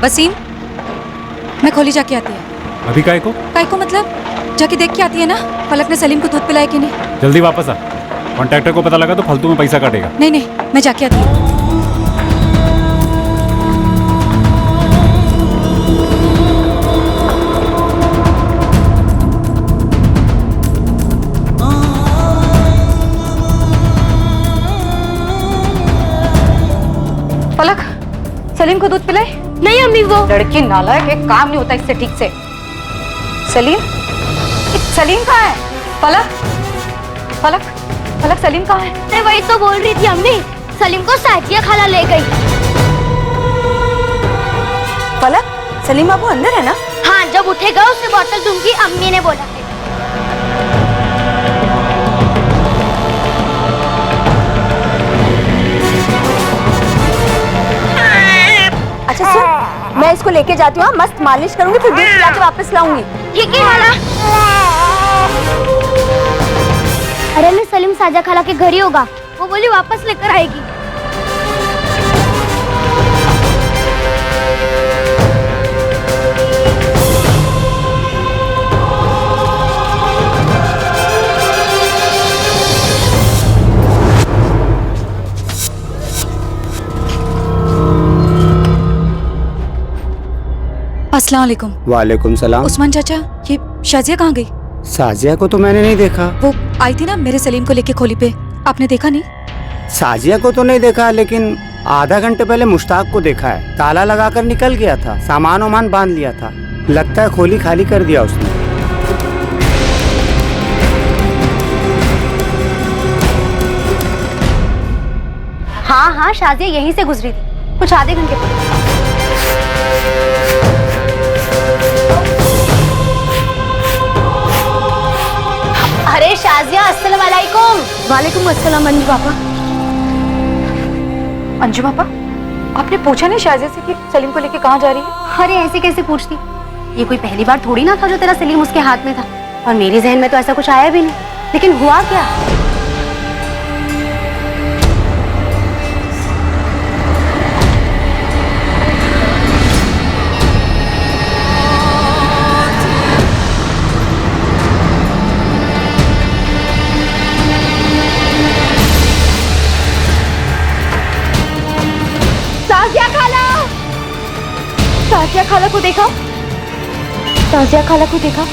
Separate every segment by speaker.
Speaker 1: वसीम, मैं खोली जाके आती है।
Speaker 2: अभी काय को
Speaker 1: मतलब जाके देख के आती है ना, पलक ने सलीम को दूध पिलाया कि नहीं।
Speaker 2: जल्दी वापस आ, कॉन्ट्रैक्टर को पता लगा तो फालतू में पैसा काटेगा।
Speaker 1: नहीं, मैं जाके आती हूँ। पलक, सलीम को दूध पिलाए?
Speaker 3: नहीं अम्मी, वो
Speaker 1: लड़की नालायक, एक काम नहीं होता इससे ठीक से। सलीम कहाँ है? पलक सलीम कहाँ है?
Speaker 3: मैं वही तो बोल रही थी अम्मी, सलीम को साजिया खाला ले गई।
Speaker 4: पलक, सलीम बाबू अंदर है ना?
Speaker 3: हाँ, जब उठेगा उसे बोतल दूंगी, अम्मी ने बोला है।
Speaker 4: अच्छा सुन, मैं इसको लेके जाती हूँ, मस्त मालिश करूंगी, फिर दूध पिला के वापस लाऊंगी।
Speaker 3: ठीक है खाला। अरे मैं सलीम साजा खाला के घर ही होगा, वो बोली वापस लेकर आएगी।
Speaker 1: अस्सलाम वालेकुम।
Speaker 5: वालेकुम सलाम।
Speaker 1: उस्मान चाचा, ये शाजिया कहाँ गई?
Speaker 5: साजिया को तो मैंने नहीं देखा।
Speaker 1: वो आई थी ना मेरे सलीम को लेके खोली पे, आपने देखा नहीं?
Speaker 5: साजिया को तो नहीं देखा, लेकिन आधा घंटे पहले मुश्ताक को देखा है। ताला लगाकर निकल गया था, सामान वामान बांध लिया था। लगता है खोली खाली कर दिया उसने।
Speaker 4: हाँ, शाजिया यहीं से गुजरी थी, कुछ आधे घंटे पहले। अरे शाजिया, अस्सलाम वालेकुम।
Speaker 1: वालेकुम अस्सलाम। अंजू पापा, आपने पूछा नहीं शाजिया से कि सलीम को लेके कहाँ जा रही है?
Speaker 4: अरे ऐसे कैसे पूछती, ये कोई पहली बार थोड़ी ना था जो तेरा सलीम उसके हाथ में था, और मेरे जहन में तो ऐसा कुछ आया भी नहीं। लेकिन हुआ क्या?
Speaker 1: साजिया खाला को देखा? साजिया खाला को देखा?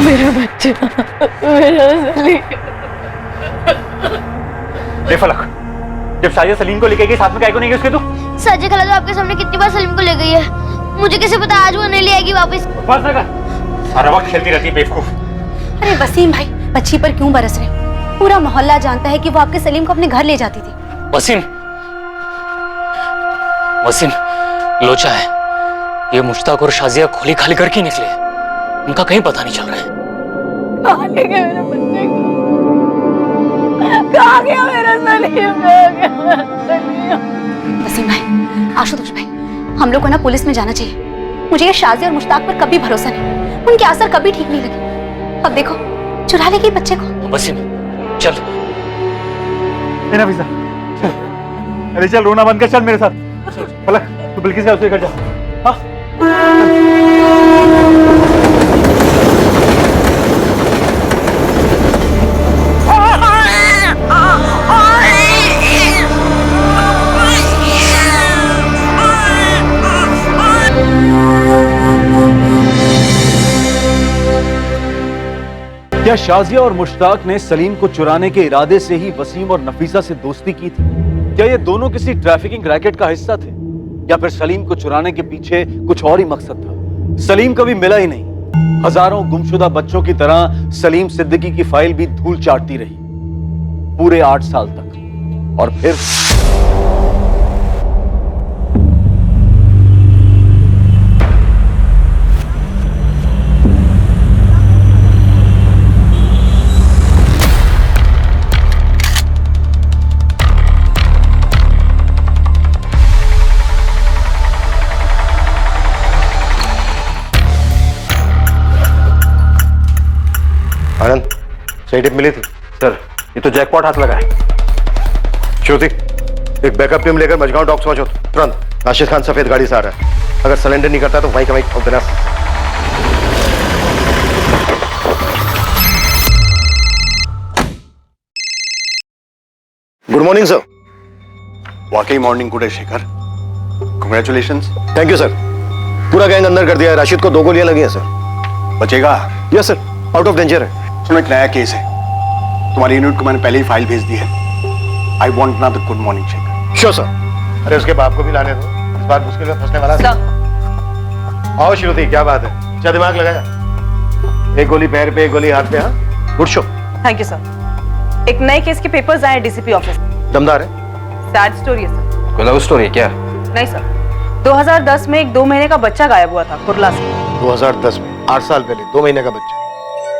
Speaker 1: मेरा बच्चा, मेरा सलीम।
Speaker 2: फलक, जब साजिया सलीम को लेके गई, साथ में काय को नहीं गई उसके? तू
Speaker 3: साजिया खाला तो आपके सामने कितनी बार सलीम को ले गई है, मुझे कैसे पता आज वो नहीं ले आएगी वापस?
Speaker 2: बस ना कर, सारा वक्त खेलती रहती है बेवकूफ।
Speaker 4: अरे वसीम भाई, बच्ची पर क्यों बरस रहे? पूरा मोहल्ला जानता है कि वो आपके सलीम को अपने घर ले जाती थी।
Speaker 6: वसीम लोचा है, ये मुश्ताक और शाजिया खोली खाली करके निकले, उनका कहीं पता नहीं चल रहा है।
Speaker 1: कहाँ ले गए मेरे बच्चे को? कहाँ गया मेरा सलीम?
Speaker 4: वसीम भाई, आशुतोष भाई, हम लोग को ना पुलिस में जाना चाहिए। मुझे ये शाजिया और मुश्ताक पर कभी भरोसा नहीं, उनके असर कभी ठीक नहीं लगे। अब देखो, चुरा ले गई बच्चे को।
Speaker 6: वसीम चल।
Speaker 2: नफीसा चल, अरे चल, रोना बंद कर, चल मेरे साथ। फलक, तू बिल्किस से उसके घर जा। हाँ
Speaker 7: क्या शाजिया और मुश्ताक ने सलीम को चुराने के इरादे से ही वसीम और नफीसा से दोस्ती की थी? क्या ये दोनों किसी ट्रैफिकिंग रैकेट का हिस्सा थे, या फिर सलीम को चुराने के पीछे कुछ और ही मकसद था? सलीम कभी मिला ही नहीं। हजारों गुमशुदा बच्चों की तरह सलीम सिद्दीकी की फाइल भी धूल चाटती रही पूरे 8 साल तक। और फिर
Speaker 8: सही टिप मिली थी?
Speaker 7: सर ये तो जैकपॉट हाथ लगा है।
Speaker 8: श्रुति, एक बैकअप टीम लेकर मजगांव डॉक्स पहुंचो तुरंत। राशिद खान सफेद गाड़ी से आ रहा है, अगर सरेंडर नहीं करता तो वहीं का वहीं ठोक देना। Good morning sir.
Speaker 9: वाकई मॉर्निंग गुड है Shekhar, congratulations.
Speaker 8: Thank you sir. पूरा गैंग अंदर कर दिया है, राशिद को 2 गोलियां लगी हैं सर।
Speaker 9: बचेगा?
Speaker 8: Yes sir, out of danger है।
Speaker 9: सुनो, एक नया केस है, तुम्हारी यूनिट को मैंने पहले ही फाइल भेज दी है। I want another good morning Shekhar.
Speaker 8: Sure sir. अरे उसके बाप को भी लाने दो, इस बार मुश्किल में फंसने वाला है। आओ श्रुति, क्या बात है, अच्छा दिमाग लगाया। एक गोली पैर पे, एक गोली हाथ पे। हाँ, good show.
Speaker 10: Thank you sir. एक नए केस के पेपर्स आए डीसीपी ऑफिस।
Speaker 8: दमदार है।
Speaker 10: सैड स्टोरी है सर।
Speaker 7: कोई लव स्टोरी है क्या?
Speaker 10: नहीं सर, 2010 में एक 2 महीने का बच्चा गायब हुआ था कुर्ला से।
Speaker 8: 2010 में 8 साल पहले 2 महीने का बच्चा,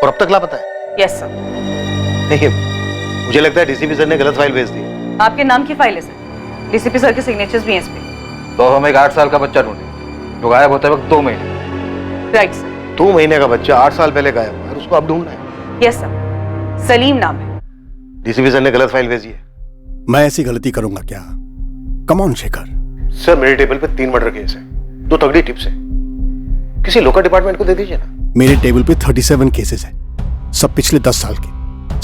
Speaker 8: और अब तक लापता है?
Speaker 10: Yes sir.
Speaker 8: नहीं, मुझे लगता है डीसीपी सर ने गलत फाइल भेज दी।
Speaker 10: आपके नाम की फाइल है सर, डीसीपी सर के सिग्नेचर्स भी हैं इस पे।
Speaker 7: तो हम एक 8 साल का बच्चा ढूंढे जो गायब होते वक्त 2 महीने।
Speaker 10: Right sir.
Speaker 8: 2 महीने का बच्चा 8 साल पहले गायब हुआ है, उसको अब ढूंढना है।
Speaker 10: यस सर, सलीम नाम है।
Speaker 8: डीसीपी सर ने गलत फाइल भेजी है।
Speaker 9: मैं ऐसी गलती करूंगा क्या? Come on Shekhar.
Speaker 8: सर मेरे टेबल पे 3 मर्डर केस है, 2 तगड़ी टिप्स है, किसी लोकल डिपार्टमेंट को दे दीजिए ना।
Speaker 9: मेरे टेबल पे 37 केसेस हैं, सब पिछले 10 साल के।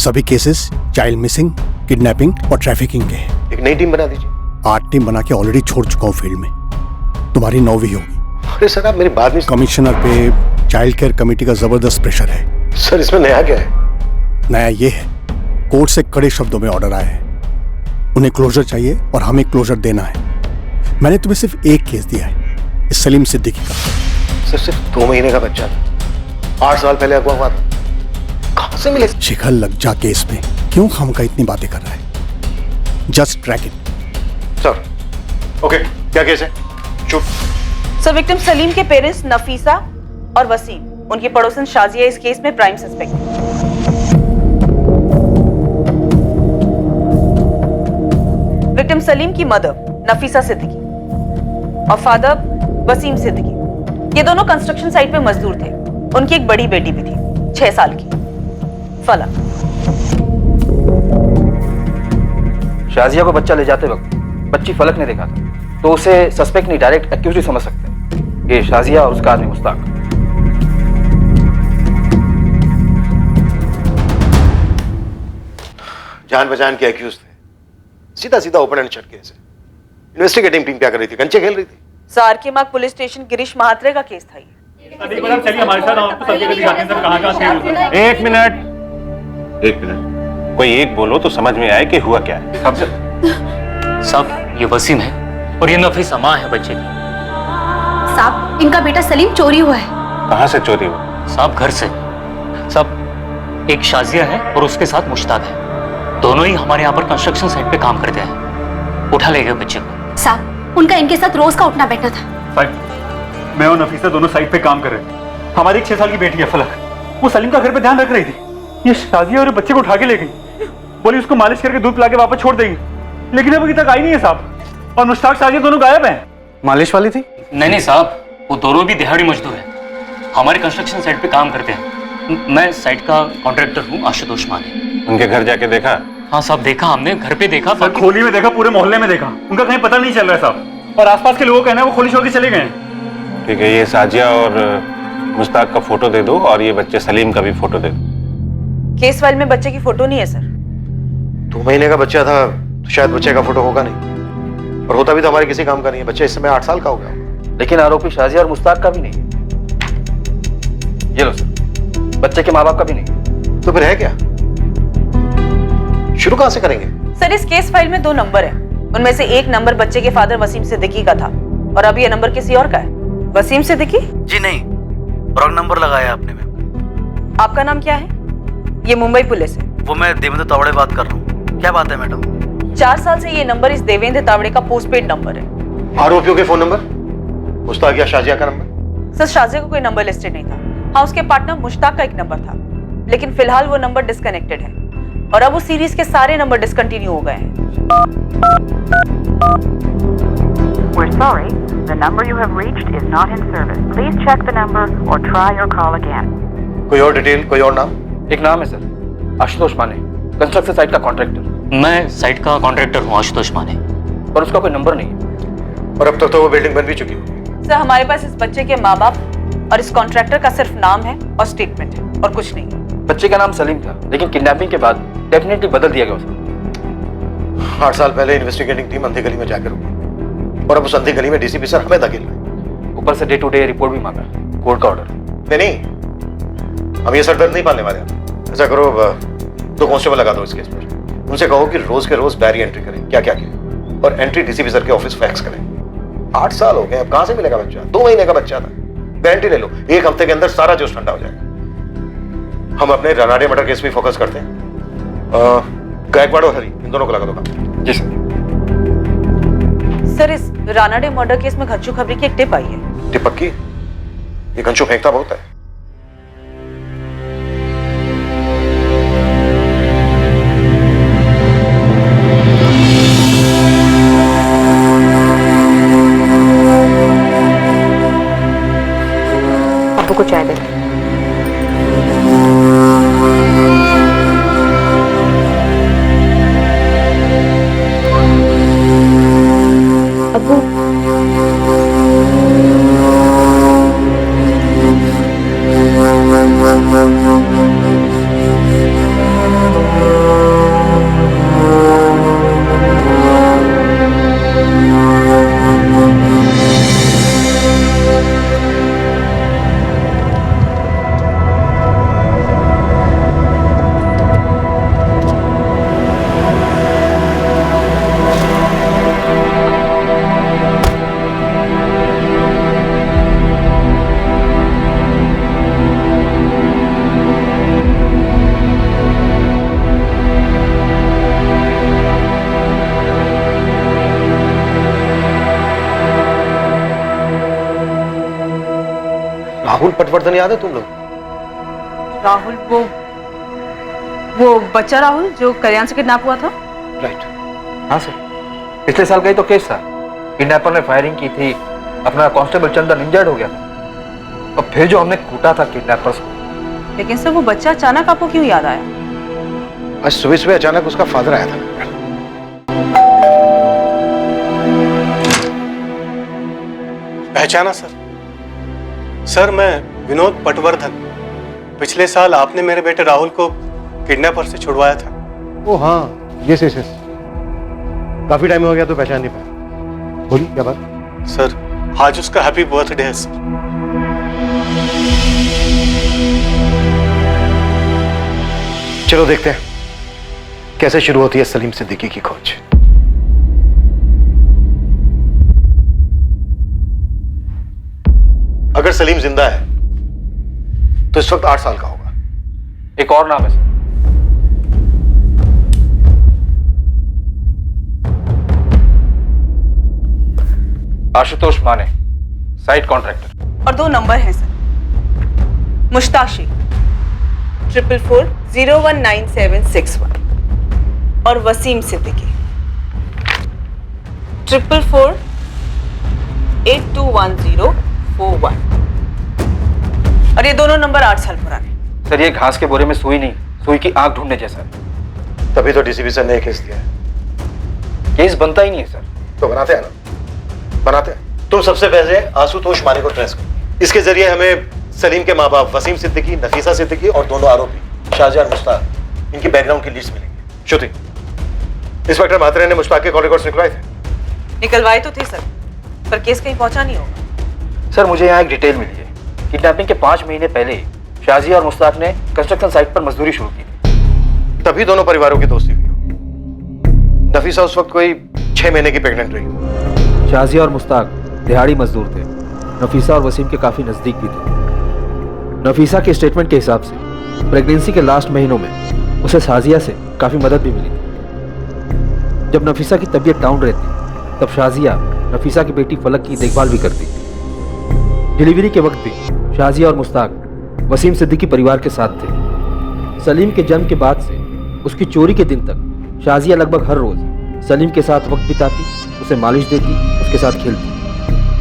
Speaker 9: सभी केसेस चाइल्ड मिसिंग, किडनैपिंग और ट्रैफिकिंग के हैं।
Speaker 8: एक नई टीम बना दीजिए।
Speaker 9: 8 टीम बना के ऑलरेडी छोड़ चुका हूँ फील्ड में, तुम्हारी 9वीं होगी।
Speaker 8: अरे सर, आप मेरी बात नहीं।
Speaker 9: कमिश्नर पे चाइल्ड केयर कमेटी का जबरदस्त प्रेशर है।
Speaker 8: सर इसमें नया क्या है?
Speaker 9: नया ये है, कोर्ट से कड़े शब्दों में ऑर्डर आया है, उन्हें क्लोजर चाहिए और हमें क्लोजर देना है। मैंने तुम्हें सिर्फ एक केस दिया है, इस सलीम सिद्दीकी का।
Speaker 8: सर सिर्फ 2 महीने का बच्चा था, 8 साल पहले अगवा हुआ था, कहां से मिले?
Speaker 9: शिखर लग जा केस में क्यों खामखा इतनी बातें कर रहा है? Just track it.
Speaker 8: Sir okay, क्या केस है? शूट।
Speaker 10: सर विक्टिम सलीम के पेरेंट्स नफीसा और वसीम, उनकी पड़ोसन शाजिया इस केस में प्राइम सस्पेक्ट है। विक्टिम सलीम की मदर नफीसा सिद्दीकी और फादर वसीम सिद्दीकी, ये दोनों कंस्ट्रक्शन साइट पे मजदूर थे। उनकी एक बड़ी बेटी भी थी, 6 साल की, फलक।
Speaker 7: शाजिया को बच्चा ले जाते वक्त बच्ची फलक ने देखा था, तो उसे सस्पेक्ट नहीं डायरेक्ट एक्यूज्ड समझ सकते हैं। ये शाजिया और उसका आदमी मुश्ताक।
Speaker 8: जान पहचान के एक्यूज थे, सीधा सीधा ओपन एंड शट केस है। इन्वेस्टिगेटिंग टीम क्या कर रही थी? कंचे खेल रही थी।
Speaker 10: सारकेमाग पुलिस स्टेशन गिरीश महात्रे का केस था ये।
Speaker 2: चलिए हमारे साथ, हम आपको सब जगह दिखाते हैं सर, कहाँ-कहाँ थे।
Speaker 11: एक मिनट, कोई एक बोलो तो समझ में आए कि हुआ क्या है।
Speaker 6: साहब ये वसीम है और ये नफीसा माँ है बच्चे की।
Speaker 4: साहब इनका बेटा सलीम चोरी हुआ है।
Speaker 11: कहाँ से चोरी हुआ?
Speaker 6: साहब घर से। साहब एक शाजिया है और उसके साथ मुश्ताक है, दोनों ही हमारे यहाँ पर कंस्ट्रक्शन साइट पे काम करते हैं। उठा ले गए बच्चे को।
Speaker 4: साहब उनका इनके साथ रोज का उठना बैठना था।
Speaker 2: साहब मैं और नफीसा दोनों साइट पे काम कर रहे थे। हमारी एक 6 साल की बेटी है फलक, वो सलीम का घर पे ध्यान रख रही थी। ये शाजिया और बच्चे को उठा के ले गई, बोली उसको मालिश करके दूध पिला के वापस छोड़ देगी, लेकिन अभी तक आई नहीं है साहब। और मुश्ताक शाजिया दोनों गायब हैं।
Speaker 7: मालिश वाली थी?
Speaker 6: नहीं साहब, वो दोनों भी दिहाड़ी मजदूर हैं, हमारे कंस्ट्रक्शन साइट पे काम करते हैं। मैं साइट का कॉन्ट्रैक्टर हूँ, आशुतोष माने।
Speaker 11: उनके घर जाके देखा?
Speaker 6: हाँ साहब देखा, हमने घर पे देखा,
Speaker 2: सर खोली में देखा, पूरे मोहल्ले में देखा, उनका कहीं पता नहीं चल रहा है साहब। और आसपास के लोगों का कहना है वो खोली छोड़ के चले गए।
Speaker 11: ठीक है, ये साजिया और मुश्ताक का फोटो दे दो और ये बच्चे सलीम का भी फोटो दे दो।
Speaker 10: केस फाइल में बच्चे की फोटो नहीं है सर।
Speaker 8: 2 महीने का बच्चा था तो शायद बच्चे का फोटो होगा नहीं, और होता भी तो हमारे किसी काम का नहीं है। बच्चा इस समय 8 साल का हो गया।
Speaker 7: लेकिन आरोपी शाजिया और मुश्ताक का भी नहीं है। ये लो सर, बच्चे के माँ बाप का भी नहीं है।
Speaker 8: तो फिर है क्या? शुरू कहां से करेंगे?
Speaker 10: सर इस केस फाइल में 2 नंबर हैं, उनमें से एक नंबर बच्चे के फादर वसीम सिद्दीकी का था और अब ये नंबर किसी और का है। वसीम सिद्दीकी?
Speaker 5: जी नहीं, रॉन्ग नंबर लगाया आपने मैम।
Speaker 10: आपका नाम क्या है? ये मुंबई पुलिस है।
Speaker 5: वो मैं देवेंद्र तावड़े बात कर रहा हूँ। क्या बात है मैडम?
Speaker 10: 4 साल से ये नंबर इस देवेंद्र तावड़े का पोस्टपेड नंबर है।
Speaker 8: आरोपियों के फोन नंबर? मुश्ताक या शाजिया का नंबर?
Speaker 10: सर शाजिया का कोई नंबर लिस्टेड नहीं था। हाँ उसके पार्टनर मुश्ताक का एक नंबर था, लेकिन फिलहाल वो नंबर डिस्कनेक्टेड है और अब उस सीरीज के सारे नंबर डिसकंटिन्यू हो गए हैं।
Speaker 12: We're sorry, the number you have reached is not in service. Please check the number or try your call again.
Speaker 8: कोई और डिटेल, कोई और नाम?
Speaker 7: एक नाम है सर, आशुतोष माने, कंस्ट्रक्शन साइट का कॉन्ट्रैक्टर।
Speaker 6: मैं साइट का कॉन्ट्रैक्टर हूँ आशुतोष माने।
Speaker 7: पर उसका कोई नंबर नहीं है।
Speaker 8: और अब तक तो वो बिल्डिंग बन भी चुकी होगी।
Speaker 10: सर हमारे पास इस बच्चे के माँ बाप और इस कॉन्ट्रैक्टर का सिर्फ नाम है और स्टेटमेंट है और कुछ नहीं है।
Speaker 7: बच्चे का नाम सलीम था, लेकिन किडनैपिंग के बाद डेफिनेटली बदल दिया गया उसे।
Speaker 8: 8 साल पहले इन्वेस्टिगेटिंग टीम अंधी गली में जाकर रुकी और अब उस अंधी गली में डीसीपी सर हमें धकेल रहे।
Speaker 7: ऊपर से डे टू डे रिपोर्ट भी मांगा, कोर्ट का ऑर्डर।
Speaker 8: नहीं, हम ये सरदर्द नहीं पालने वाले। ऐसा करो, 2 कांस्टेबल लगा दो इस केस पर। उनसे कहो कि रोज के रोज डायरी एंट्री करें, क्या क्या किया, और एंट्री डीसीपी सर के ऑफिस फैक्स करें। 8 साल हो गए, अब कहां से मिलेगा बच्चा? 2 महीने का बच्चा था। गारंटी ले लो 1 हफ्ते के अंदर सारा जोश ठंडा हो जाएगा। हम अपने रानाडे मर्डर केस में फोकस करते हैं। गायकवाड़ और हरी, इन दोनों को लगा दो काम।
Speaker 7: जी सर।
Speaker 10: सर इस रानाडे मर्डर केस में घच्चू खबरी की एक टिप आई है।
Speaker 8: टिप पक्की? ये घंचू फेंकता बहुत है।
Speaker 1: आपको कुछ चाय दे। अब्बू
Speaker 8: राहुल पटवर्धन याद है तुम लोग?
Speaker 10: राहुल वो बच्चा राहुल जो कल्याण से किडनैप हुआ था?
Speaker 8: राइट।
Speaker 7: हाँ सर, पिछले साल का ही तो केस था। किडनैपर ने फायरिंग की थी, अपना कांस्टेबल चंदन इंजर्ड हो गया था, और फिर जो हमने कूटा था किडनैपर्स को।
Speaker 10: लेकिन सर वो बच्चा अचानक आपको क्यों याद आया?
Speaker 8: आज सुबह सुबह अचानक उसका फादर आया था।
Speaker 9: पहचाना सर? सर मैं विनोद पटवर्धन। पिछले साल आपने मेरे बेटे राहुल को किडनैपर से छुड़वाया था।
Speaker 8: ओ हाँ, यस यस यस। काफी टाइम हो गया तो पहचान नहीं पाया। बोलिए क्या बात?
Speaker 9: सर आज उसका हैप्पी बर्थडे है सर।
Speaker 8: चलो देखते हैं कैसे शुरू होती है सलीम सिद्दीकी की खोज। अगर सलीम जिंदा है तो इस वक्त 8 साल का होगा।
Speaker 7: एक और नाम है सर, आशुतोष माने, साइट कॉन्ट्रैक्टर।
Speaker 10: और 2 नंबर हैं सर। मुश्ताक शेख 444019761 और वसीम सिद्दीकी 444821041। और ये दोनों नंबर 8 साल पुराने।
Speaker 7: सर ये घास के बोरे में सुई नहीं, सुई की आंख ढूंढने जैसा है।
Speaker 8: तभी तो डीसीपी सर ने केस दिया है।
Speaker 7: केस बनता ही नहीं है सर।
Speaker 8: तो बनाते हैं ना, बनाते हैं। तुम सबसे पहले आशुतोष माने को ट्रेस करो। इसके जरिए हमें सलीम के माँ बाप वसीम सिद्दीकी, नफीसा सिद्दीकी और दोनों आरोपी शाहजहां और मुश्ताक, इनकी बैकग्राउंड की लिस्ट मिलेंगी। श्रुति, इंस्पेक्टर महात्रे ने मुश्ताक के कॉल रिकॉर्ड्स निकलवाए थे?
Speaker 10: निकलवाए तो थे सर, पर केस कहीं पहुंचा नहीं होगा।
Speaker 7: सर मुझे यहाँ एक डिटेल मिली है। किडनैपिंग के 5 महीने पहले शाहजिया और मुश्ताक ने कंस्ट्रक्शन साइट पर मजदूरी शुरू की थी।
Speaker 8: तभी दोनों परिवारों की दोस्ती हुई हो। नफीसा उस वक्त कोई 6 महीने की प्रेग्नेंट रही।
Speaker 7: शाहजिया और मुश्ताक दिहाड़ी मजदूर थे। नफीसा और वसीम के काफी नजदीक भी थे। नफीसा के स्टेटमेंट के हिसाब से प्रेगनेंसी के लास्ट महीनों में उसे शाहजिया से काफी मदद भी मिली थी। जब नफीसा की तबीयत डाउन रहती तब शाहजिया नफीसा की बेटी फलक की देखभाल भी करती। डिलीवरी के वक्त भी शाहजिया और मुश्ताक वसीम सिद्दीकी परिवार के साथ थे। सलीम के जन्म के बाद से उसकी चोरी के दिन तक शाहजिया लगभग हर रोज सलीम के साथ वक्त बिताती, उसे मालिश देती, उसके साथ खेलती।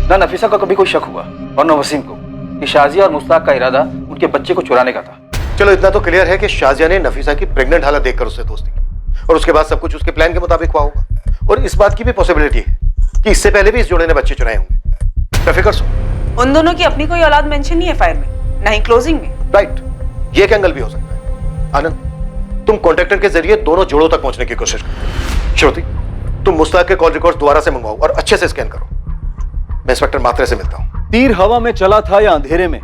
Speaker 7: ना नफीसा को कभी कोई शक हुआ और न वसीम को कि शाहजिया और मुश्ताक का इरादा उनके बच्चे को चुराने का था।
Speaker 8: चलो इतना तो क्लियर है कि शाजिया ने नफीसा की प्रेग्नेंट हालत देखकर उससे दोस्ती की और उसके बाद सब कुछ उसके प्लान के मुताबिक हुआ होगा। और इस बात की भी पॉसिबिलिटी है कि इससे पहले भी इस जोड़े ने बच्चे चुराए होंगे। बेफिक्र सो।
Speaker 10: उन दोनों की अपनी कोई औलाद मेंशन नहीं है फाइल में, ना ही क्लोजिंग में।
Speaker 8: राइट, ये एक एंगल भी हो सकता है। आनंद, तुम कॉन्ट्रैक्टर के जरिए दोनों जोड़ों तक पहुंचने की कोशिश करो। श्रुति, तुम मुस्ताक के कॉल रिकॉर्ड दोबारा से मंगवाओ और अच्छे से स्कैन करो। मैं इंस्पेक्टर मात्रे से मिलता हूं।
Speaker 7: तीर हवा में चला था या अंधेरे में,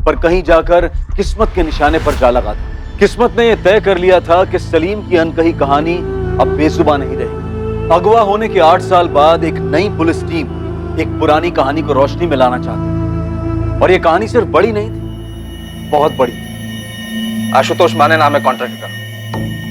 Speaker 7: पर कहीं जाकर किस्मत के निशाने पर जा लगा था। किस्मत ने यह तय कर लिया था कि सलीम की अनकही कहानी अब बेजुबान नहीं रही। अगवा होने के 8 साल बाद एक नई पुलिस टीम एक पुरानी कहानी को रोशनी में लाना चाहती, और यह कहानी सिर्फ बड़ी नहीं थी, बहुत बड़ी।
Speaker 13: आशुतोष माने नाम है कॉन्ट्रैक्टर का,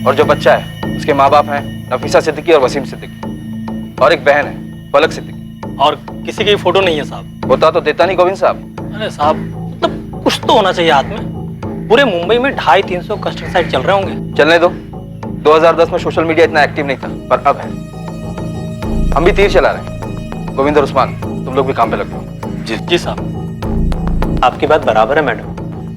Speaker 13: और जो बच्चा है उसके माँ बाप हैं नफीसा सिद्दीकी और वसीम सिद्दीकी, और एक बहन है पलक सिद्दीकी।
Speaker 6: और किसी की फोटो नहीं है साहब।
Speaker 13: होता तो देता नहीं गोविंद साहब।
Speaker 6: अरे साहब, मतलब कुछ तो होना चाहिए हाथ में। पूरे मुंबई में 250-300 कंस्ट्रक्शन साइट चल रहे होंगे।
Speaker 13: चलने दो, 2010 में सोशल मीडिया इतना एक्टिव नहीं था, पर अब है। हम भी तीर चला रहे हैं। गोविंद और उस्मान, तुम लोग भी काम पे लग जाओ।
Speaker 6: जी साहब, आपकी बात बराबर है मैडम,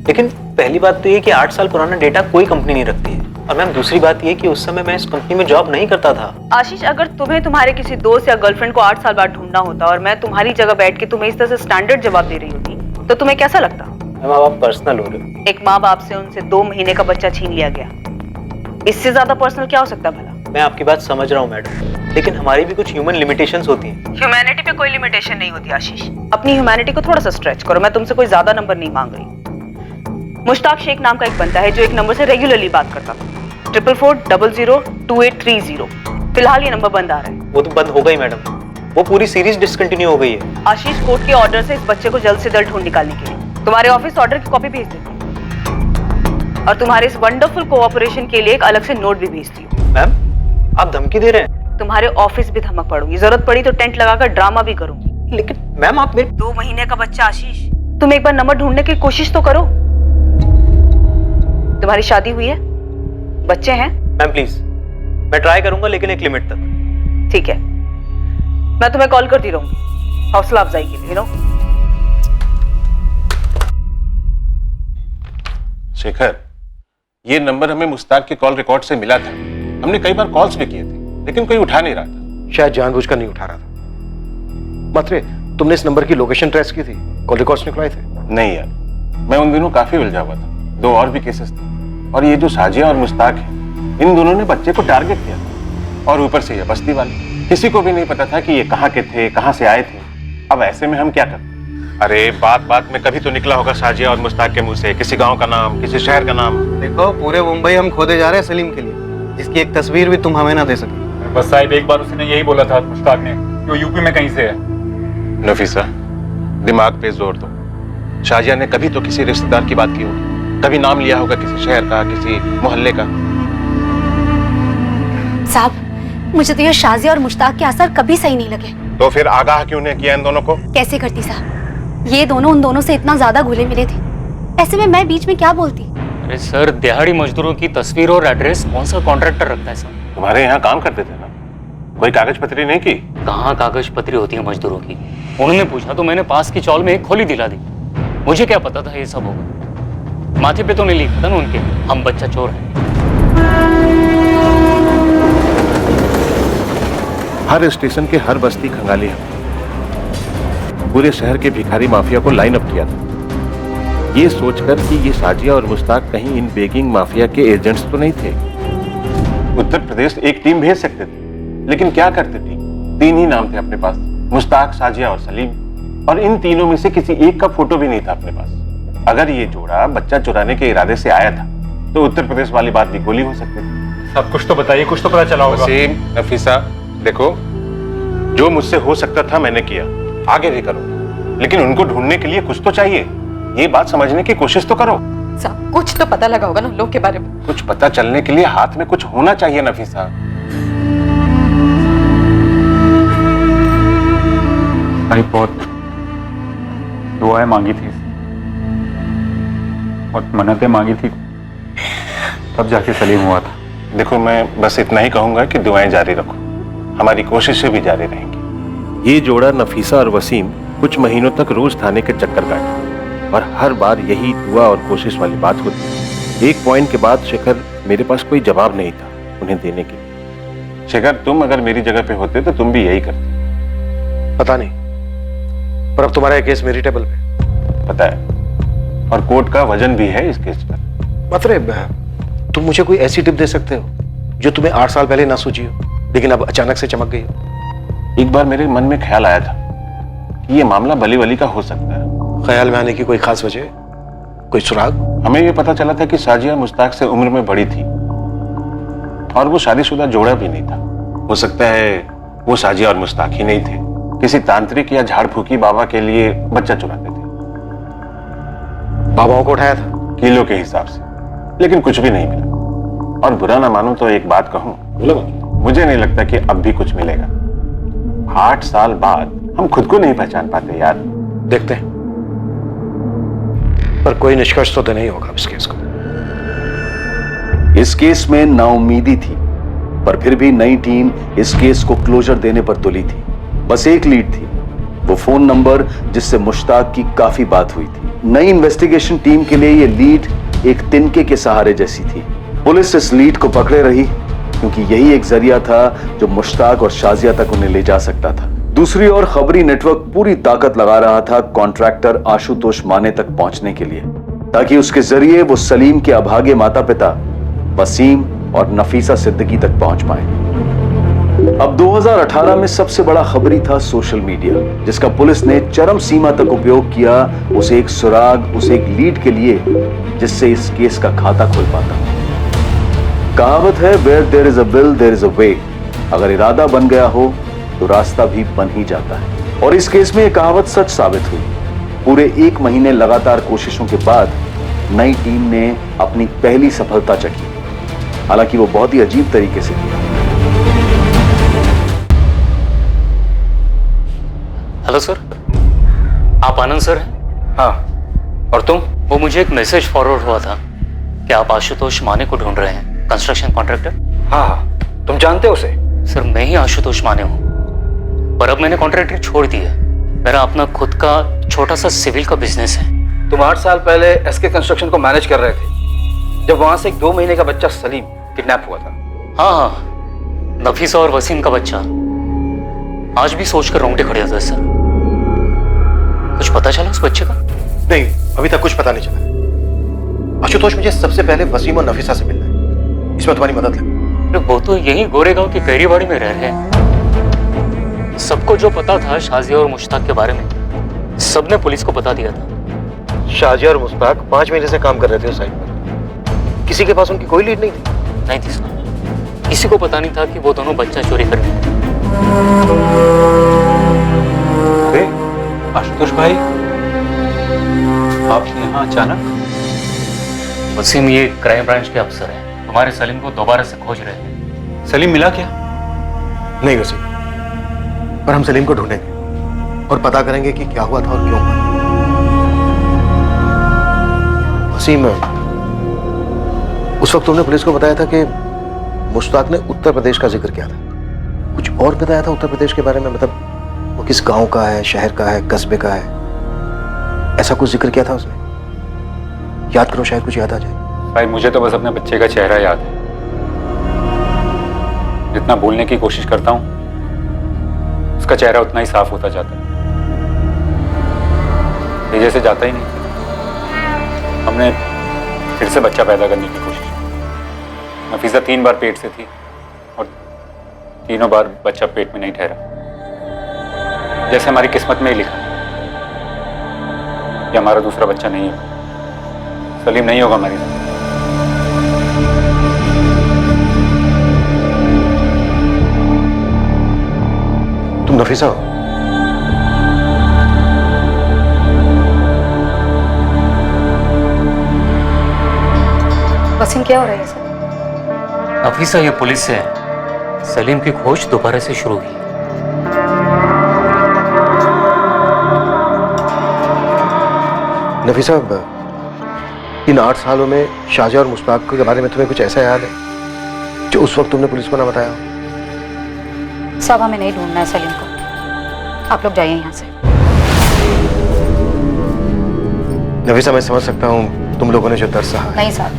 Speaker 6: लेकिन पहली बात तो ये कि 8 साल पुराना डेटा कोई कंपनी नहीं रखती है, और मैम दूसरी बात ये कि उस समय मैं इस कंपनी में जॉब नहीं करता था।
Speaker 10: आशीष, अगर तुम्हें तुम्हारे किसी दोस्त या गर्लफ्रेंड को 8 साल बाद ढूंढना होता और मैं तुम्हारी जगह बैठ के तुम्हें इस तरह से स्टैंडर्ड जवाब दे रही होती तो तुम्हें कैसा लगता?
Speaker 6: मैम आप पर्सनल हो रहे हो।
Speaker 10: एक माँ बाप से उनसे 2 महीने का बच्चा छीन लिया गया, इससे ज्यादा पर्सनल क्या हो सकता भला?
Speaker 6: मैं आपकी बात समझ रहा हूँ मैडम, लेकिन हमारी भी कुछ ह्यूमन लिमिटेशंस होती हैं।
Speaker 10: ह्यूमैनिटी पे कोई लिमिटेशन नहीं होती आशीष। अपनी ह्यूमैनिटी को थोड़ा सा स्ट्रेच करो। मैं तुमसे कोई ज्यादा नंबर नहीं मांग रही। मुश्ताक शेख नाम का एक बंदा है जो एक नंबर से रेगुलरली बात करता था, 44402830। फिलहाल ये नंबर बंद आ रहा है।
Speaker 6: वो तो बंद हो गई मैडम, वो पूरी सीरीज डिसकंटिन्यू हो गई है।
Speaker 10: आशीष, कोर्ट के ऑर्डर से इस बच्चे को जल्द से जल्द ढूंढ निकालने के लिए तुम्हारे ऑफिस ऑर्डर की कॉपी भेज देती हूँ, और तुम्हारे इस वंडरफुल कोऑपरेशन के लिए एक अलग से नोट भी भेजती हूँ।
Speaker 6: मैम, आप धमकी दे रहे हैं?
Speaker 10: तुम्हारे ऑफिस भी धमक पड़ूंगी, जरूरत पड़ी तो टेंट लगाकर ड्रामा भी करूंगी।
Speaker 6: लेकिन मैम आप मेरे
Speaker 10: 2 महीने का बच्चा आशीष, तुम एक बार नंबर ढूंढने की कोशिश तो करो। तुम्हारी शादी हुई है, बच्चे हैं?
Speaker 6: मैम प्लीज, मैं ट्राई करूंगा, लेकिन एक लिमिट तक।
Speaker 10: ठीक है, मैं तुम्हें कॉल करती रहूंगी हौसला अफजाई के लिए।
Speaker 11: शेखर, ये नंबर हमें मुस्ताक के कॉल रिकॉर्ड से मिला था। हमने कई बार कॉल्स भी किए थे, लेकिन कोई उठा नहीं रहा था।
Speaker 8: शायद जानबूझकर नहीं उठा रहा था। मात्रे, तुमने इस नंबर की लोकेशन ट्रेस की थी? कॉल रिकॉर्ड्स निकलवाए थे?
Speaker 11: नहीं यार, मैं उन दिनों काफी उलझा हुआ था। 2 और भी केसेस थे, और ये जो साजिया और मुस्ताक है, इन दोनों ने बच्चे को टारगेट किया था, और ऊपर से ये बस्ती वाले। किसी को भी नहीं पता था कि ये कहाँ के थे, कहाँ से आए थे। अब ऐसे में हम क्या करते? अरे बात बात में कभी तो निकला होगा साजिया और मुस्ताक के मुंह से किसी गांव का नाम, किसी शहर का नाम।
Speaker 5: देखो, पूरे मुंबई हम खोदे जा रहे हैं सलीम के लिए, जिसकी एक तस्वीर भी तुम हमें ना दे सके।
Speaker 2: बस साहिब, एक बार उसने यही बोला था मुश्ताक ने कि वो यूपी में कहीं से है।
Speaker 11: नफीसा, दिमाग पे जोर दो। शाजिया ने कभी तो किसी रिश्तेदार की बात की होगी, कभी नाम लिया होगा किसी शहर का, किसी मोहल्ले का।
Speaker 4: साहब, मुझे तो ये शाजिया और मुश्ताक के असर कभी सही नहीं लगे।
Speaker 11: तो फिर आगाह क्यों नहीं किया इन दोनों को?
Speaker 4: कैसे करती साहब, ये दोनों उन दोनों से इतना ज्यादा घुले मिले थे, ऐसे में मैं बीच में क्या बोलती?
Speaker 6: अरे सर, दिहाड़ी मजदूरों की तस्वीर और एड्रेस कौन सा कॉन्ट्रैक्टर रखता है सर?
Speaker 11: तुम्हारे यहाँ काम करते थे ना, कोई कागज पत्री नहीं की?
Speaker 6: कहाँ कागज पत्री होती है मजदूरों की? उन्होंने पूछा तो मैंने पास की चौल में एक खोली दिला दी। मुझे क्या पता था ये सब होगा। माथे पे तो नहीं लिखा था ना उनके, हम बच्चा चोर है।
Speaker 11: हर स्टेशन के हर बस्ती खंगाली है। पूरे शहर के भिखारी माफिया को लाइन अप किया था, ये सोचकर कि ये साजिया और मुस्ताक कहीं इन बेगिंग माफिया के एजेंट्स तो नहीं थे। उत्तर प्रदेश एक टीम भेज सकते थे, लेकिन क्या करते टीम? 3 ही नाम थे अपने पास, मुस्ताक, साजिया और सलीम, और इन तीनों में से किसी एक का फोटो भी नहीं था अपने पास। अगर ये जोड़ा बच्चा चुराने के इरादे से आया था, तो उत्तर प्रदेश वाली बात भी गोली हो सकती थी।
Speaker 2: सब कुछ तो बताइए, कुछ तो पता चला होगा।
Speaker 11: वसीम, नफीसा, देखो, जो मुझसे हो सकता था मैंने किया, आगे भी करो, लेकिन उनको ढूंढने के लिए कुछ तो चाहिए। ये बात समझने की कोशिश तो करो।
Speaker 10: साहब, कुछ तो पता लगा होगा ना लोग के बारे में।
Speaker 11: कुछ पता चलने के लिए हाथ में कुछ होना चाहिए नफीसा।
Speaker 2: भाई बहुत दुआएं मांगी थी और मन्नतें मांगी थी, तब जाके सलीम हुआ था।
Speaker 11: देखो, मैं बस इतना ही कहूंगा कि दुआएं जारी रखो, हमारी कोशिशें भी जारी रहेंगी। ये जोड़ा नफीसा और वसीम कुछ महीनों तक रोज थाने के चक्कर काटे, और हर बार यही दुआ और कोशिश वाली बात होती। एक पॉइंट के बाद शेखर मेरे पास कोई जवाब नहीं था उन्हें देने के लिए। शेखर, तुम अगर मेरी जगह पे होते तो तुम भी यही करते।
Speaker 8: पता नहीं, पर अब तुम्हारा ये केस मेरी टेबल पे।
Speaker 11: पता है, और कोर्ट का वजन भी है इस केस पर।
Speaker 8: मतलब तुम मुझे कोई ऐसी टिप दे सकते हो जो तुम्हें 8 साल पहले ना सूझी हो लेकिन अब अचानक से चमक गई हो?
Speaker 11: एक बार मेरे मन में ख्याल आया था कि ये मामला बली वली का हो सकता है।
Speaker 8: ख्याल में आने की कोई खास वजह, कोई सुराग?
Speaker 11: हमें ये पता चला था कि साजिया मुश्ताक से उम्र में बड़ी थी और वो शादीशुदा जोड़ा भी नहीं था। हो सकता है वो साजिया और मुश्ताक ही नहीं थे, किसी तांत्रिक या झाड़ फूकी बाबा के लिए बच्चा चुराते थे।
Speaker 8: बाबाओं को उठाया था
Speaker 11: किलो के हिसाब से, लेकिन कुछ भी नहीं मिला। और बुरा ना मानो तो एक बात कहूं, मुझे नहीं लगता कि अब भी कुछ मिलेगा। 8 साल बाद हम खुद को नहीं पहचान पाते यार।
Speaker 8: देखते हैं, पर कोई निष्कर्ष तो नहीं होगा इस केस को।
Speaker 7: इस केस में नाउम्मीदी थी, पर फिर भी नई टीम इस केस को क्लोजर देने पर तुली थी। बस एक लीड थी, वो फोन नंबर जिससे मुश्ताक की काफी बात हुई थी। नई इन्वेस्टिगेशन टीम के लिए ये लीड एक तिनके के सहारे जैसी थी। पुलिस इस लीड को पकड़े रही क्योंकि यही एक जरिया था जो मुश्ताक और शाजिया तक उन्हें ले जा सकता था। दूसरी ओर खबरी नेटवर्क पूरी ताकत लगा रहा था कॉन्ट्रैक्टर आशुतोष माने तक पहुंचने के लिए, ताकि उसके जरिए वो सलीम के अभागे माता पिता वसीम और नफीसा सिद्दीकी तक पहुंच पाए। अब 2018 में सबसे बड़ा खबरी था सोशल मीडिया, जिसका पुलिस ने चरम सीमा तक उपयोग किया उसे एक सुराग, उसे एक लीड के लिए जिससे इस केस का खाता खुल पाता। कहावत है, where there is a will there is a way. अगर इरादा बन गया हो तो रास्ता भी बन ही जाता है, और इस केस में यह कहावत सच साबित हुई। पूरे 1 महीने लगातार कोशिशों के बाद नई टीम ने अपनी पहली सफलता चखी, हालांकि वो बहुत ही अजीब तरीके से की।
Speaker 6: हेलो सर, आप आनंद सर हैं?
Speaker 13: हाँ, और तुम?
Speaker 6: वो मुझे एक मैसेज फॉरवर्ड हुआ था कि आप आशुतोष माने को ढूंढ रहे हैं, कंस्ट्रक्शन कॉन्ट्रैक्टर।
Speaker 13: हाँ, तुम जानते हो उसे?
Speaker 6: सर, मैं ही आशुतोष माने हूँ, पर अब मैंने कॉन्ट्रैक्टर छोड़ दिया। मेरा अपना खुद का छोटा सा सिविल का बिजनेस है।
Speaker 13: तुम 8 साल पहले एसके कंस्ट्रक्शन को मैनेज कर रहे थे जब वहां से एक 2 महीने का बच्चा सलीम किडनैप हुआ था।
Speaker 6: हाँ, नफीसा और वसीम का बच्चा। आज भी सोचकर रोंगटे खड़े होते हैं सर। कुछ पता चला उस बच्चे का?
Speaker 8: नहीं, अभी तक कुछ पता नहीं चला। आशुतोष, मुझे सबसे पहले वसीम और नफीसा से मिलना है, इसमें तुम्हारी मदद लगे।
Speaker 6: वो तो यही गोरेगांव की कैरीबाड़ी में रह रहे हैं। सबको जो पता था शाजिया और मुश्ताक के बारे में, सबने पुलिस को बता दिया था।
Speaker 8: शाजिया और मुश्ताक 5 महीने से काम कर रहे थे उस साइट पर। किसी के पास उनकी कोई लीड नहीं थी?
Speaker 6: नहीं थी सर, किसी को पता नहीं था कि वो दोनों बच्चा चोरी करने।
Speaker 13: आशुतोष भाई, आप यहाँ अचानक?
Speaker 6: वसीम, ये क्राइम ब्रांच के अफसर हैं, हमारे सलीम को दोबारा से खोज रहे हैं।
Speaker 13: सलीम मिला क्या?
Speaker 8: नहीं वसीम, पर हम सलीम को ढूंढेंगे और पता करेंगे कि क्या हुआ था और क्यों हुआ। वसीम, उस वक्त तुमने पुलिस को बताया था कि मुश्ताक ने उत्तर प्रदेश का जिक्र किया था। कुछ और बताया था उत्तर प्रदेश के बारे में? मतलब वो किस गांव का है, शहर का है, कस्बे का है, ऐसा कुछ जिक्र किया था उसने? याद करो, शायद कुछ याद आ जाए।
Speaker 2: भाई, मुझे तो बस अपने बच्चे का चेहरा याद है। जितना भूलने की कोशिश करता हूं, उसका चेहरा उतना ही साफ होता जाता है। ये जैसे जाता ही नहीं। हमने फिर से बच्चा पैदा करने की कोशिश की। नफीसा 3 बार पेट से थी और तीनों बार बच्चा पेट में नहीं ठहरा। जैसे हमारी किस्मत में ही लिखा है कि हमारा दूसरा बच्चा नहीं है। सलीम नहीं होगा हमारी जिंदगी।
Speaker 8: तुम नफीसा हो?
Speaker 1: वसीम, क्या हो रहा है सर?
Speaker 6: नफीसा, ये पुलिस से सलीम की खोज दोबारा से शुरू हुई।
Speaker 8: नफीसा, इन 8 सालों में शाजिया और मुश्ताक के बारे में तुम्हें कुछ ऐसा याद है जो उस वक्त तुमने पुलिस को ना बताया हो?
Speaker 1: साहब, हमें नहीं ढूंढना है सलीम को, आप लोग जाइए यहाँ से।
Speaker 8: नफीसा, मैं समझ सकता हूँ तुम लोगों ने जो दर्द सहा है।
Speaker 1: नहीं साहब,